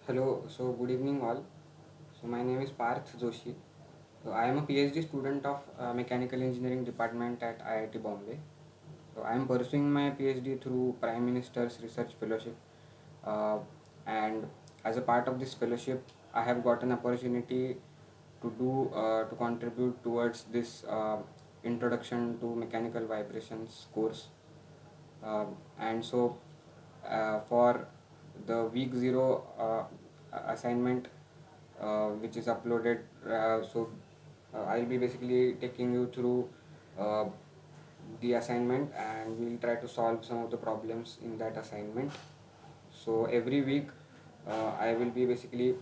Hello, so good evening all. So my name is Parth Joshi. So I am a PhD student of Mechanical Engineering Department at IIT Bombay. So I am pursuing my PhD through Prime Minister's Research Fellowship, uh, and as a part of this fellowship, I have got an opportunity to contribute towards this Introduction to Mechanical Vibrations course. Uh, and so for the week zero assignment which is uploaded, I'll be basically taking you through uh, the assignment, and we'll try to solve some of the problems in that assignment. So every week I will be basically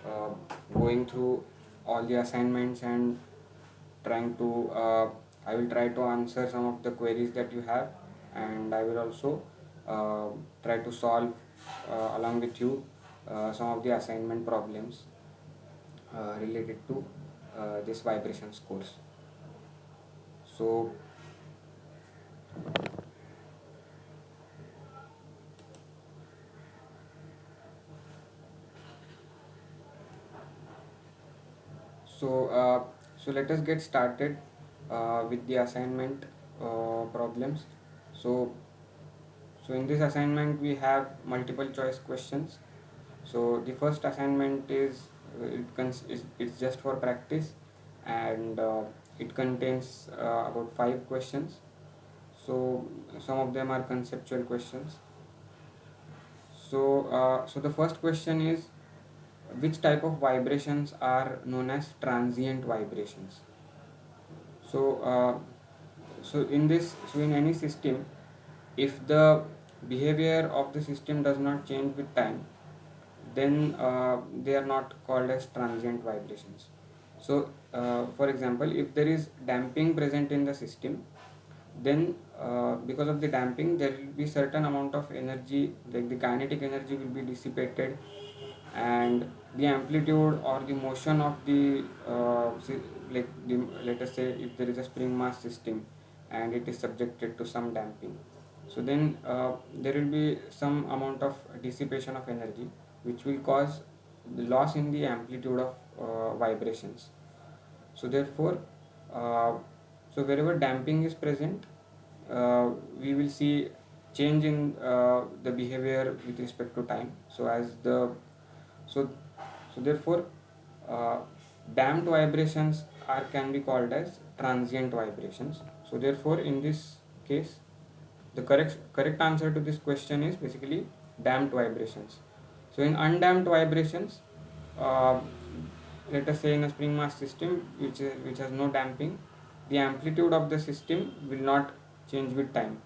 uh, going through all the assignments and trying to I will try to answer some of the queries that you have, and I will also uh, try to solve along with you some of the assignment problems related to this vibrations course. So so uh, so let us get started with the assignment problems. So so in this assignment we have multiple choice questions. So the first assignment is it's just for practice, and it contains about 5 questions. So some of them are conceptual questions. So the first question is, which type of vibrations are known as transient vibrations? So in any system, if the behavior of the system does not change with time, then they are not called as transient vibrations. So for example, if there is damping present in the system, then because of the damping there will be certain amount of energy, like the kinetic energy will be dissipated, and the amplitude or the motion of the let us say if there is a spring mass system and it is subjected to some damping, so then there will be some amount of dissipation of energy, which will cause the loss in the amplitude of vibrations. So therefore, uh, so wherever damping is present, we will see change in the behavior with respect to time. So so therefore, uh, damped vibrations are can be called as transient vibrations. So therefore, in this case, the correct answer to this question is basically damped vibrations. So in undamped vibrations, uh, let us say in a spring mass system which has no damping, the amplitude of the system will not change with time.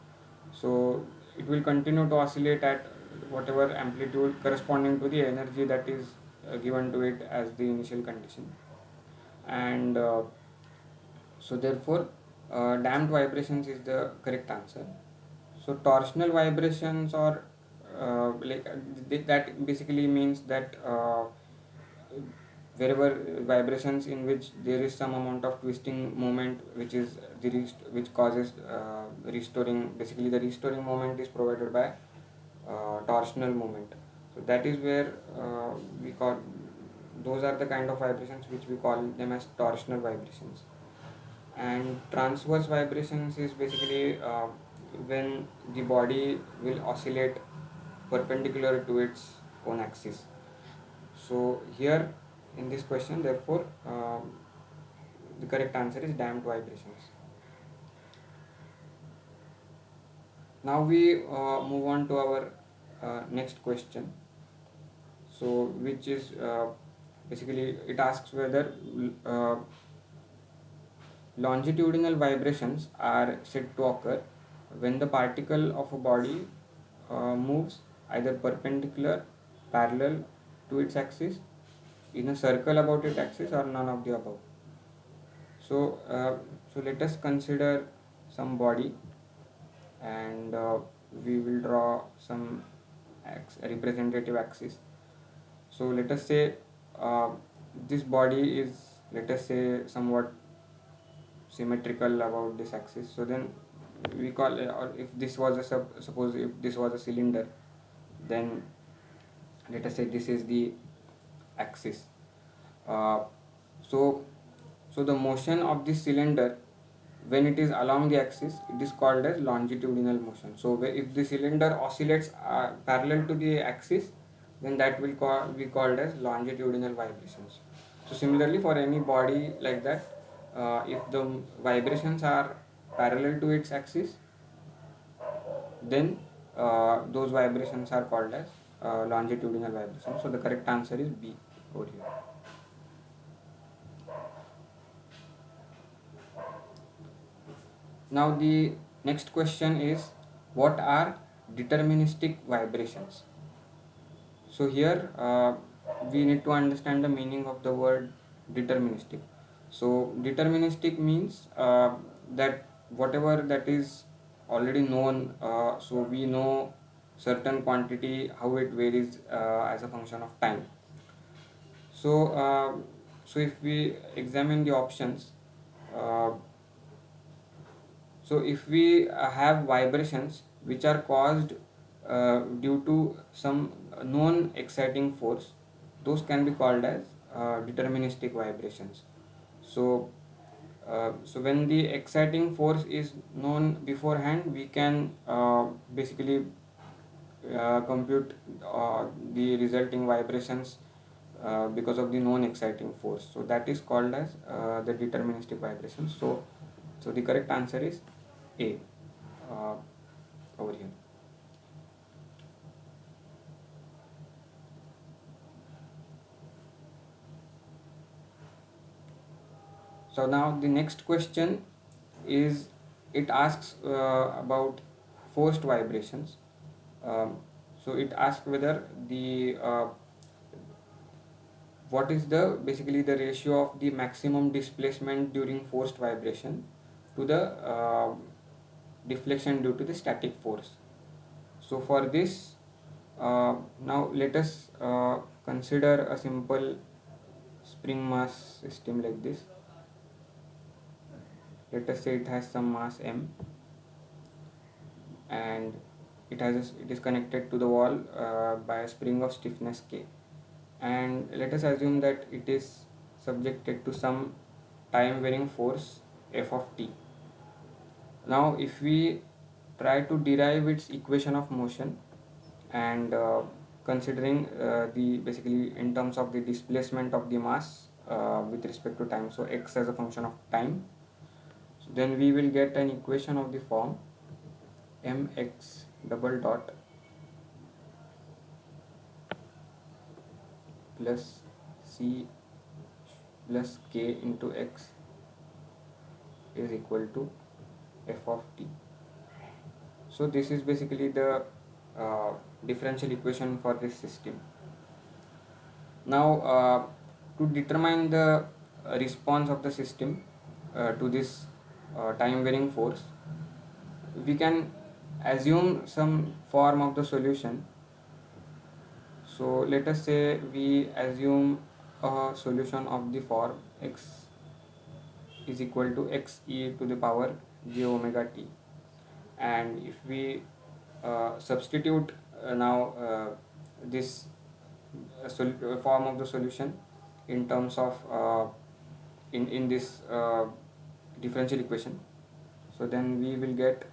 So it will continue to oscillate at whatever amplitude corresponding to the energy that is given to it as the initial condition. And so therefore, damped vibrations is the correct answer. So torsional vibrations, or that basically means that wherever vibrations in which there is some amount of twisting moment, which is which causes restoring, basically the restoring moment is provided by torsional moment. So that is where we call, those are the kind of vibrations which we call them as torsional vibrations. And transverse vibrations is basically when the body will oscillate perpendicular to its own axis. So here in this question, therefore, the correct answer is damped vibrations. Now we move on to our next question. So which is basically it asks whether uh, longitudinal vibrations are said to occur when the particle of a body moves either perpendicular, parallel to its axis, in a circle about its axis, or none of the above. So, so let us consider some body, and we will draw some representative axis. So let us say uh, this body is, let us say, somewhat symmetrical about this axis. So then we call, or if this was a suppose if this was a cylinder, then let us say this is the axis. uh, so so the motion of the cylinder when it is along the axis, it is called as longitudinal motion. So if the cylinder oscillates parallel to the axis, then that will be called as longitudinal vibrations. So similarly, for any body like that, if the vibrations are parallel to its axis, then those vibrations are called as longitudinal vibrations. So the correct answer is B over here. Now the next question is, what are deterministic vibrations? So here we need to understand the meaning of the word deterministic. So deterministic means that whatever that is already known, so we know certain quantity how it varies as a function of time. So so if we examine the options, uh, so if we have vibrations which are caused due to some known exciting force, those can be called as deterministic vibrations. So so when the exciting force is known beforehand, we can basically compute the resulting vibrations because of the known exciting force. So that is called as the deterministic vibrations. So the correct answer is A uh, over here. So now the next question is, it asks about forced vibrations. So it asks whether the what is the basically the ratio of the maximum displacement during forced vibration to the deflection due to the static force. So for this, now let us consider a simple spring mass system like this. Let us say it has some mass m, and it is connected to the wall by a spring of stiffness k, and let us assume that it is subjected to some time varying force f of t. Now if we try to derive its equation of motion, and considering the basically in terms of the displacement of the mass with respect to time, so x as a function of time, so then we will get an equation of the form mx double dot plus c plus k into x is equal to f of t. So this is basically the uh, differential equation for this system. Now to determine the response of the system to this time varying force, we can assume some form of the solution. So let us say we assume a solution of the form x is equal to x e to the power j omega t, and if we substitute now this form of the solution in terms of in this differential equation, so then we will get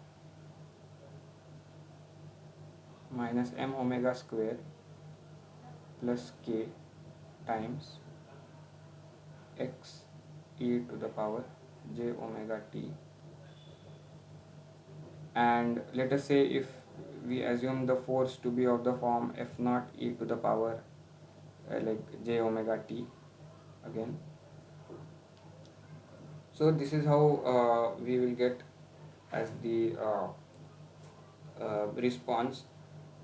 minus m omega square plus k times x e to the power j omega t, and let us say if we assume the force to be of the form f naught e to the power like j omega t again. So this is how we will get as the response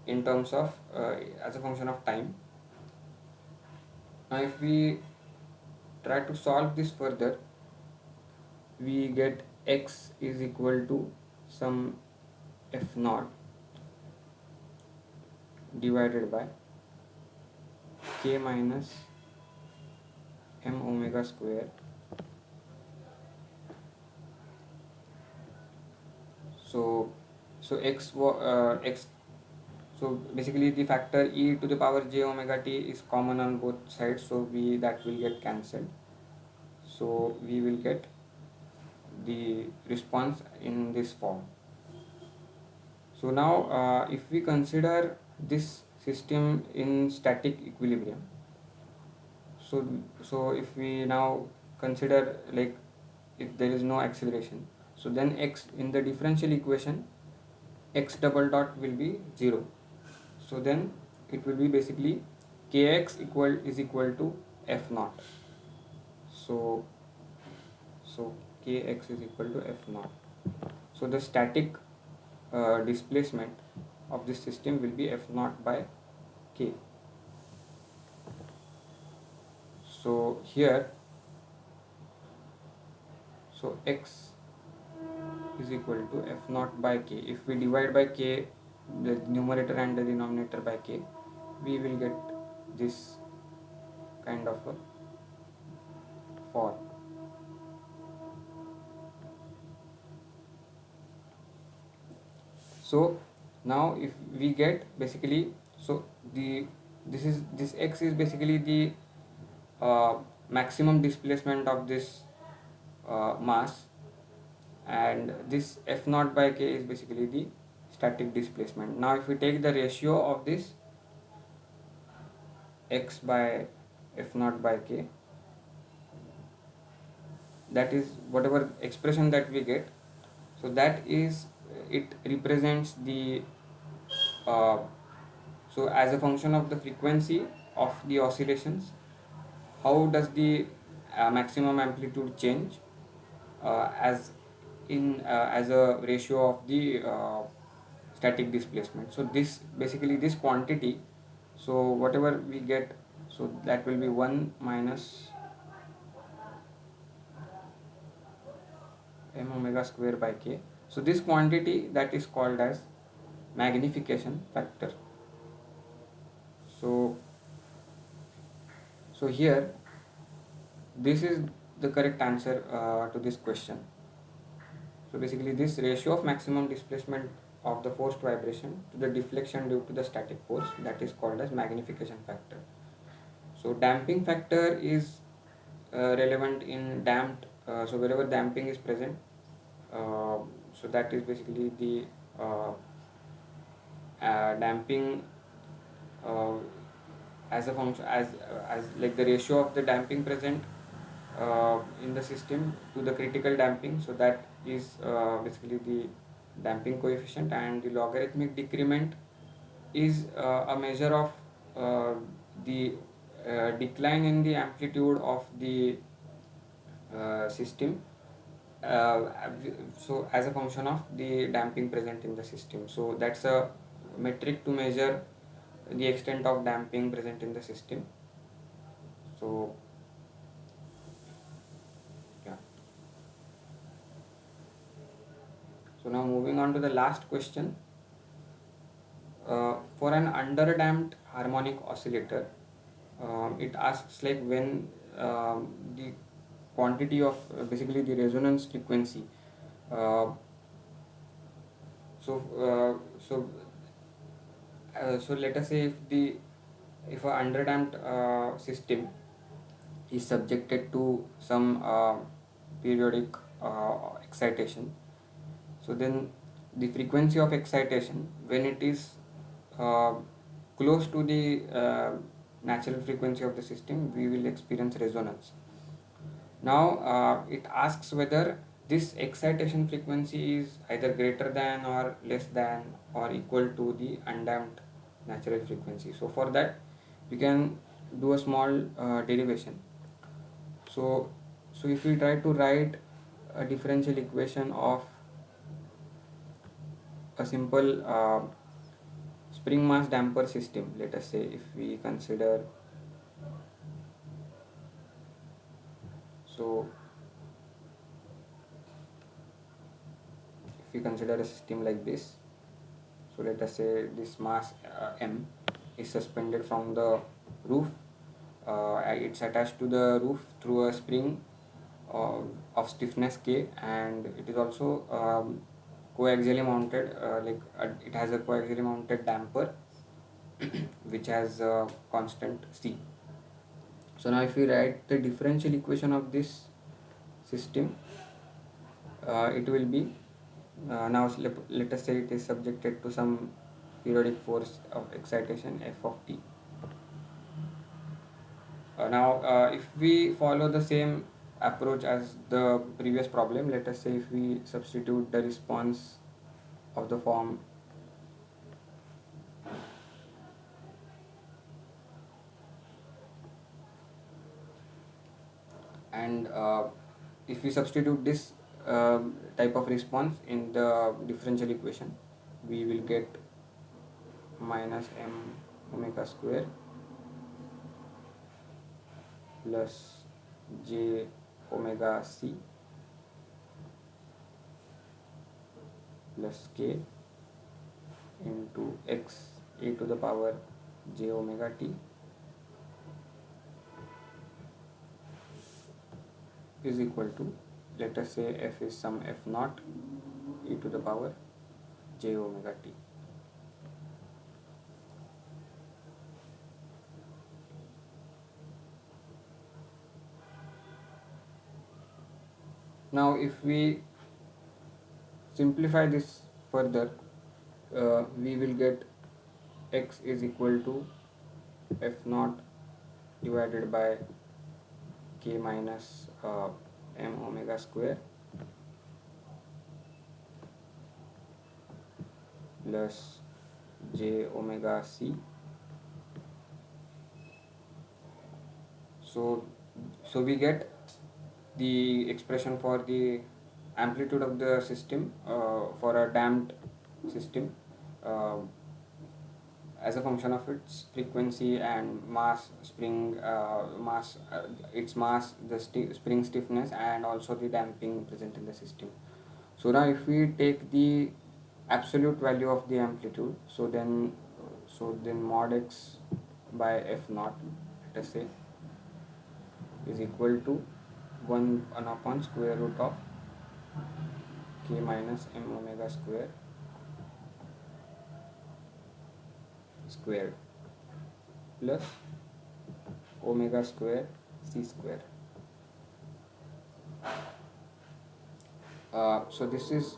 in terms of as a function of time. Now if we try to solve this further, we get x is equal to some f naught divided by k minus m omega square. So x So basically the factor e to the power j omega t is common on both sides, so we that will get cancelled. So we will get the response in this form. So now if we consider this system in static equilibrium, so if we now consider, like, if there is no acceleration, so then x in the differential equation, x double dot will be 0. So then it will be basically kx equal to f naught. So kx is equal to f naught. So the static displacement of this system will be f naught by k. So here, so x is equal to f naught by k. If we divide by k, the numerator and the denominator by k, we will get this kind of a form. So now if we get basically, so this x is basically the maximum displacement of this mass, and this f naught by k is basically the static displacement. Now if we take the ratio of this x by f naught by k, that is whatever expression that we get, so that is, it represents the uh, so as a function of the frequency of the oscillations, how does the maximum amplitude change as a ratio of the static displacement. So this basically this quantity, so whatever we get, so that will be 1 minus m omega square by k. So this quantity, that is called as magnification factor. So here, this is the correct answer to this question. So basically this ratio of maximum displacement of the forced vibration to the deflection due to the static force, that is called as magnification factor. So damping factor is relevant in damped, so wherever damping is present, so that is basically the damping uh, as a function, as like the ratio of the damping present in the system to the critical damping, so that is basically the damping coefficient. And the logarithmic decrement is a measure of the decline in the amplitude of the system, uh, so as a function of the damping present in the system. So that's a metric to measure the extent of damping present in the system. So yeah. So now moving on to the last question. For an underdamped harmonic oscillator, it asks like when the quantity of basically the resonance frequency. Uh, so so so let us say if a underdamped system is subjected to some periodic excitation, so then the frequency of excitation, when it is uh, close to the natural frequency of the system, we will experience resonance. Now it asks whether this excitation frequency is either greater than or less than or equal to the undamped natural frequency. So for that we can do a small derivation. So if we try to write a differential equation of a simple spring mass damper system, let us say if we consider, so if we consider a system like this, so let us say this mass m is suspended from the roof, it's attached to the roof through a spring of stiffness k, and it is also coaxially mounted, it has a coaxially mounted damper. which has a constant c. So now if we write the differential equation of this system, it will be now let us say it is subjected to some periodic force of excitation f of t. Now if we follow the same approach as the previous problem, let us say if we substitute the response of the form and if we substitute this type of response in the differential equation, we will get minus m omega square plus j omega c plus k into x a to the power j omega t is equal to, let us say f is some f naught e to the power j omega t. Now if we simplify this further, we will get x is equal to f naught divided by k minus m omega square plus j omega c. So we get the expression for the amplitude of the system for a damped system uh, as a function of its frequency and mass, spring mass, its mass, the spring stiffness, and also the damping present in the system. So now if we take the absolute value of the amplitude, so then mod x by f naught, let us say, is equal to 1 upon square root of k minus m omega square squared plus omega square c square. So this is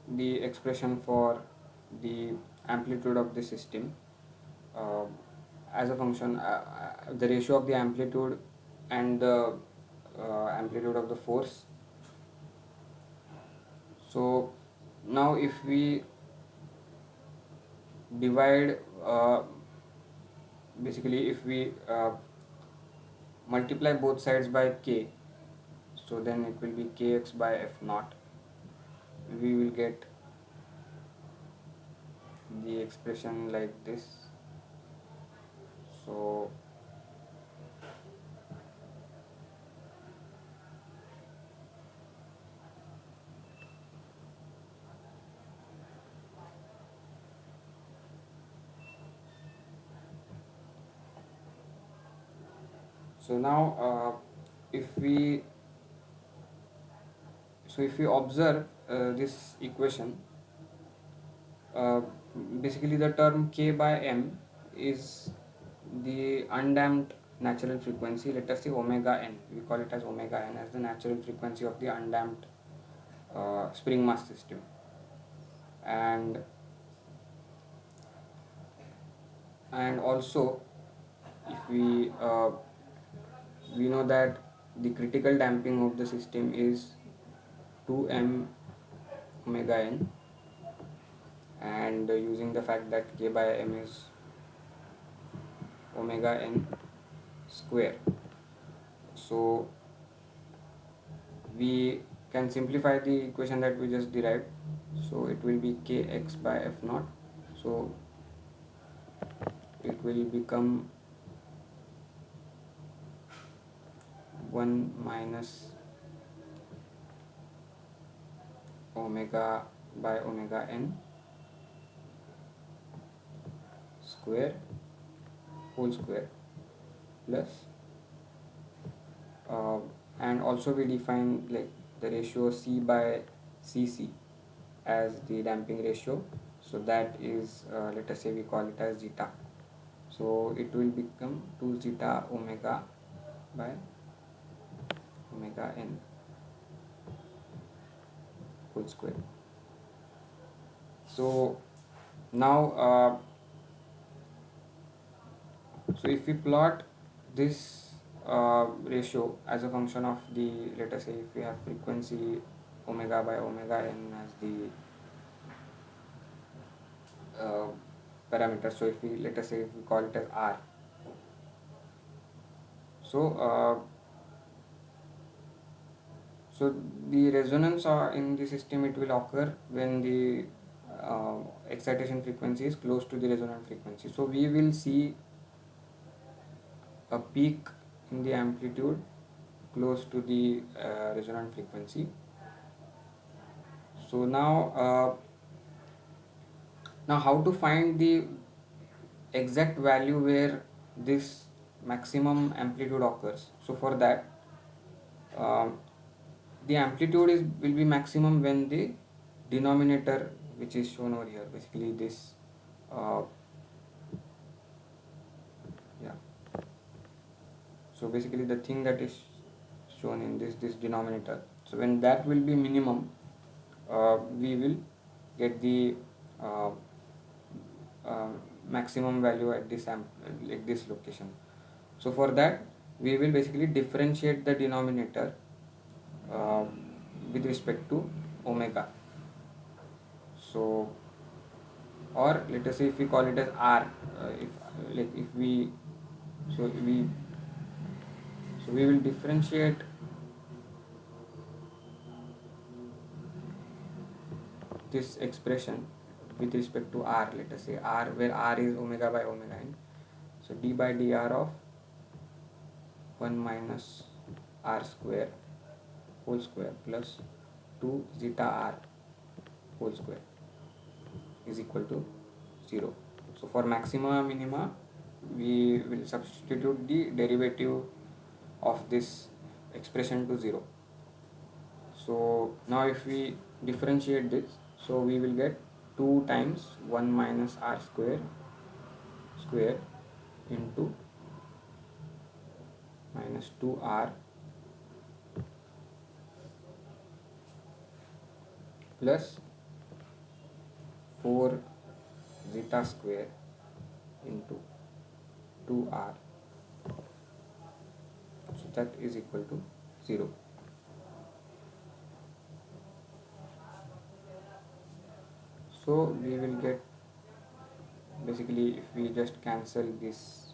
the expression for the amplitude of the system uh, as a function, the ratio of the amplitude and the amplitude of the force. So now if we divide, basically if we multiply both sides by k, so then it will be kx by f naught. We will get the expression like this. So now if we observe this equation, uh, basically the term k by m is the undamped natural frequency. Let us say omega n, we call it as omega n as the natural frequency of the undamped spring mass system. And also if we know that the critical damping of the system is 2m omega n, and using the fact that k by m is omega n square, so we can simplify the equation that we just derived. So it will be kx by f naught, so it will become 1 minus omega by omega n square whole square plus and also we define like the ratio c by cc as the damping ratio, so that is let us say we call it as zeta. So it will become 2 zeta omega by omega n whole square. So now so if we plot this ratio as a function of the, let us say if we have frequency omega by omega n as the uh, parameter, so if we, let us say if we call it as r, so so the resonance in the system, it will occur when the excitation frequency is close to the resonant frequency. So we will see a peak in the amplitude close to the resonant frequency. So now how to find the exact value where this maximum amplitude occurs? So for that, um, the amplitude will be maximum when the denominator, which is shown over here, basically this uh, yeah, so basically the thing that is shown in this denominator, so when that will be minimum, we will get the uh, uh, maximum value at this like this location. So for that, we will basically differentiate the denominator uh, with respect to omega. So, or let us say if we call it as r, if like if we, so we so we will differentiate this expression with respect to r, let us say r, where r is omega by omega n. So d by dr of 1 minus r square whole square plus 2 zeta r whole square is equal to 0. So for maxima minima, we will substitute the derivative of this expression to 0. So now if we differentiate this, so we will get 2 times 1 minus r square into minus 2r plus 4 zeta square into 2r, so that is equal to 0. So we will get, basically if we just cancel this,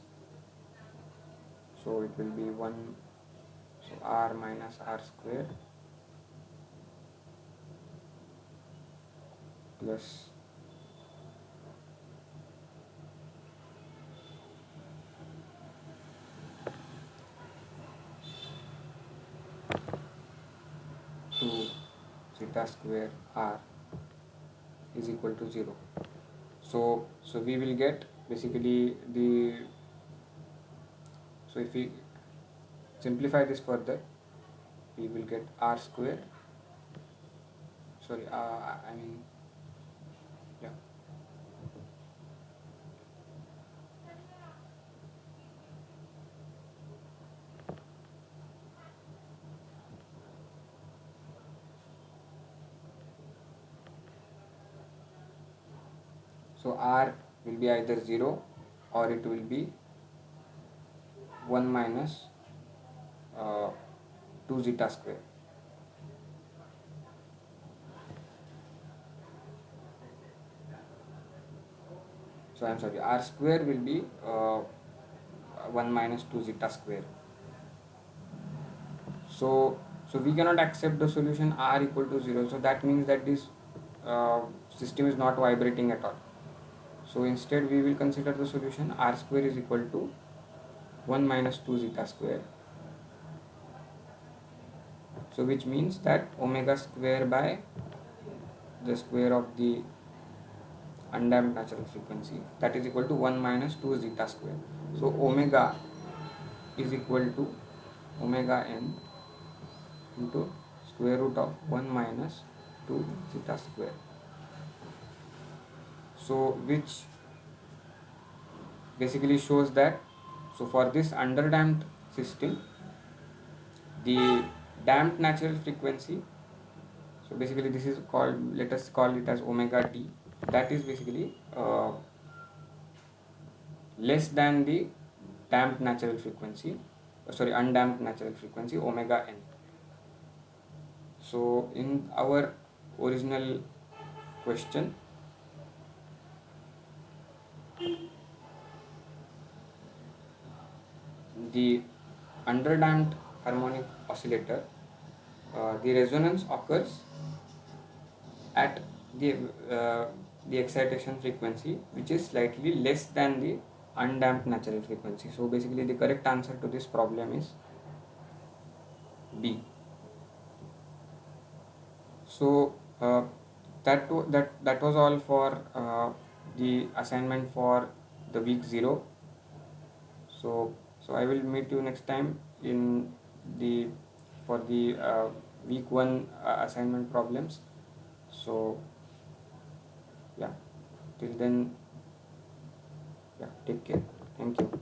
so it will be 1, so r minus r square plus 2 zeta square r is equal to 0. So we will get basically the, so if we simplify this further, we will get r square, sorry, I mean, yeah, so r will be either 0 or it will be 1 minus uh, 2 zeta square. So I'm sorry, r square will be 1 minus 2 zeta square. So we cannot accept the solution r equal to 0, so that means that this uh, system is not vibrating at all. So instead we will consider the solution r square is equal to 1 minus 2 zeta square, so which means that omega square by the square of the undamped natural frequency, that is equal to 1 minus 2 zeta square. So omega is equal to omega n into square root of 1 minus 2 zeta square. So which basically shows that, so for this underdamped system, the damped natural frequency, so basically this is called, let us call it as omega t, that is basically less than the damped natural frequency, undamped natural frequency omega n. So in our original question, the underdamped harmonic oscillator, the resonance occurs at the uh, the excitation frequency which is slightly less than the undamped natural frequency. So basically the correct answer to this problem is B. So that was all for the assignment for the week 0. So I will meet you next time in the for the week 1 assignment problems. So yeah, till then, yeah, take care. Thank you.